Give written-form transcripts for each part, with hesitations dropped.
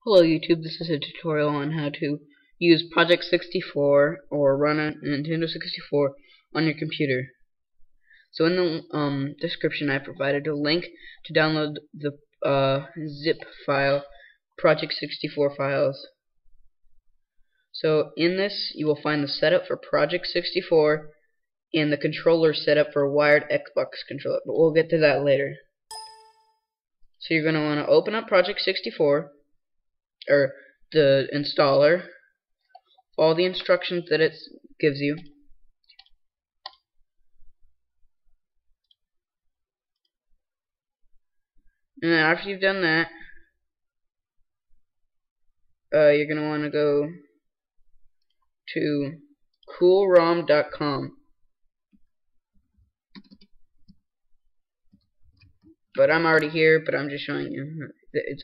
Hello YouTube, this is a tutorial on how to use Project 64 or run a Nintendo 64 on your computer. So in the description I provided a link to download the zip file, Project 64 files. So in this you will find the setup for Project 64 and the controller setup for a wired Xbox controller, but we'll get to that later. So you're going to want to open up Project 64 or the installer, follow the instructions that it gives you, and then after you've done that, you're going to want to go to coolrom.com. But I'm already here, but I'm just showing you. It's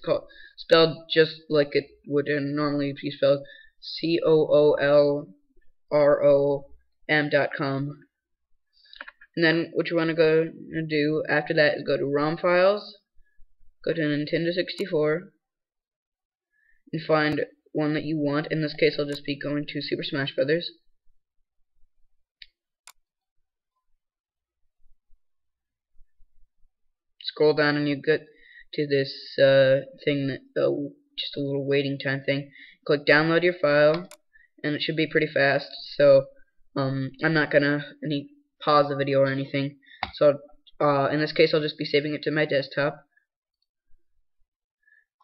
spelled just like it would normally be spelled, coolrom.com. And then what you want to go and do after that is go to ROM files, go to Nintendo 64, and find one that you want. In this case, I'll just be going to Super Smash Brothers. Scroll down and you get to this thing that just a little waiting time thing. Click download your file, and it should be pretty fast. So I'm not gonna pause the video or anything. So in this case, I'll just be saving it to my desktop.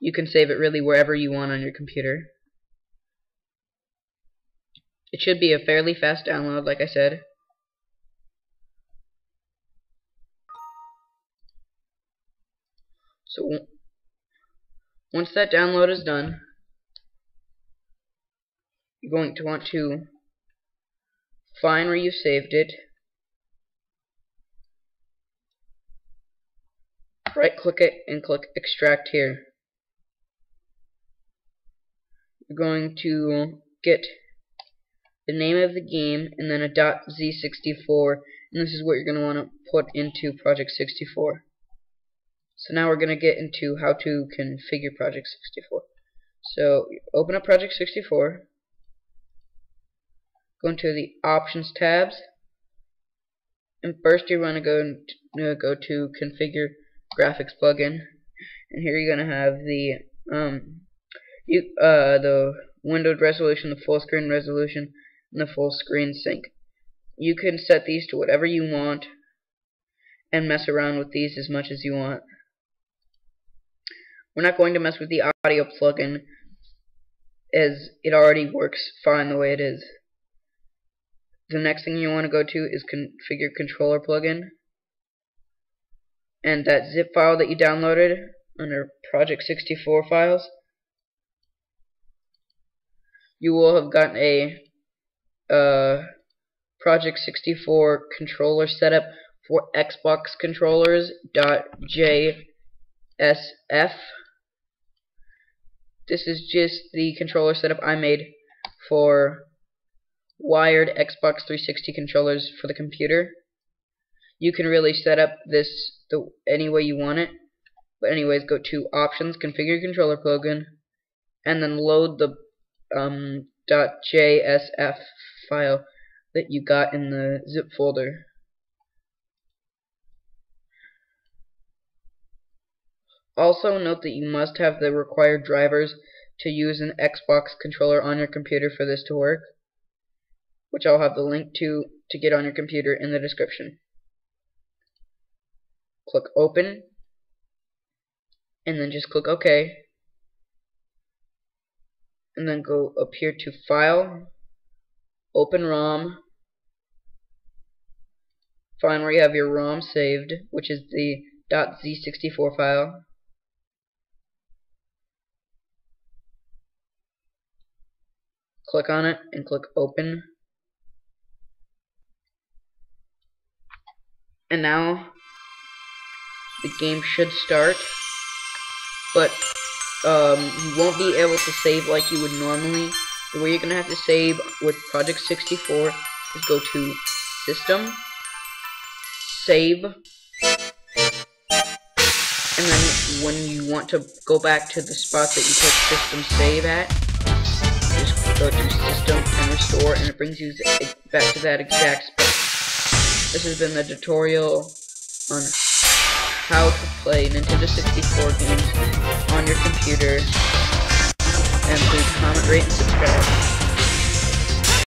You can save it really wherever you want on your computer. It should be a fairly fast download, like I said. So once that download is done, you're going to want to find where you saved it, right click it and click extract here. You're going to get the name of the game and then a .z64, and this is what you're going to want to put into Project 64. So now we're going to get into how to configure Project 64. So open up Project 64, go into the Options tabs, and first you want to go to Configure Graphics Plugin, and here you're going to have the windowed resolution, the full screen resolution, and the full screen sync. You can set these to whatever you want and mess around with these as much as you want. We're not going to mess with the audio plugin, as it already works fine the way it is. The next thing you want to go to is configure controller plugin, and that zip file that you downloaded under Project 64 files, you will have gotten a Project 64 controller setup for Xbox controllers.jsf. This is just the controller setup I made for wired Xbox 360 controllers for the computer. You can really set up this any way you want it. But anyways, go to Options, Configure Controller Plugin, and then load the .jsf file that you got in the zip folder. Also note that you must have the required drivers to use an Xbox controller on your computer for this to work, which I'll have the link to get on your computer in the description. Click Open, and then just click OK, and then go up here to File, Open ROM, find where you have your ROM saved, which is the .z64 file. Click on it and click Open. And now the game should start, but you won't be able to save like you would normally. The way you're going to have to save with Project 64 is go to System, Save, and then when you want to go back to the spot that you click system save at, just go to system and restore, and it brings you back to that exact spot. This has been the tutorial on how to play Nintendo 64 games on your computer, and please comment, rate, and subscribe.